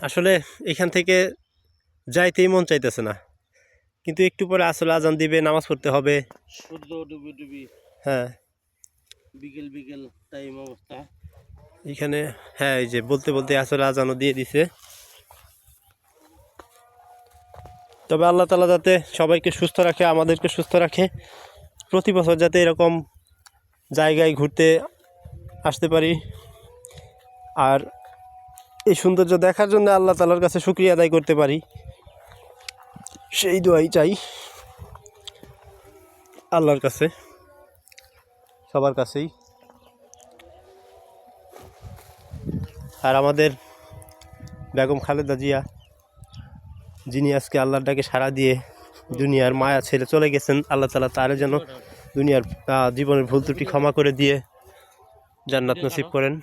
আসলে এখান থেকে যাইতেই মন চাইতেছে না, কিন্তু একটু পরে আসলে আজান দিবে, নামাজ পড়তে হবে। সূর্য ডুবি ডুবি, হ্যাঁ বিকেল বিকেল টাইম অবস্থা এখানে। হ্যাঁ এই যে বলতে বলতে আসলে আজানও দিয়ে দিছে। তবে আল্লাহ তাআলা যাতে সবাইকে সুস্থ রাখে, আমাদেরকে সুস্থ রাখে, প্রতি বছর যাতে এরকম জায়গায় ঘুরতে আসতে পারি, আর এই সৌন্দর্য দেখার জন্য আল্লাহ তাআলার কাছে শুকরিয়া আদায় করতে পারি, সেই দোয়াই চাই আল্লাহর কাছে, সবার কাছেই। আর আমাদের বেগম খালেদা জিয়া, যিনি আজকে আল্লাহর ডাকে সাড়া দিয়ে দুনিয়ার মায়া ছেড়ে চলে গেছেন, আল্লাহ তাআলা তার যেন দুনিয়ার জীবনের ভুল ত্রুটি ক্ষমা করে দিয়ে জান্নাত নসিব করেন।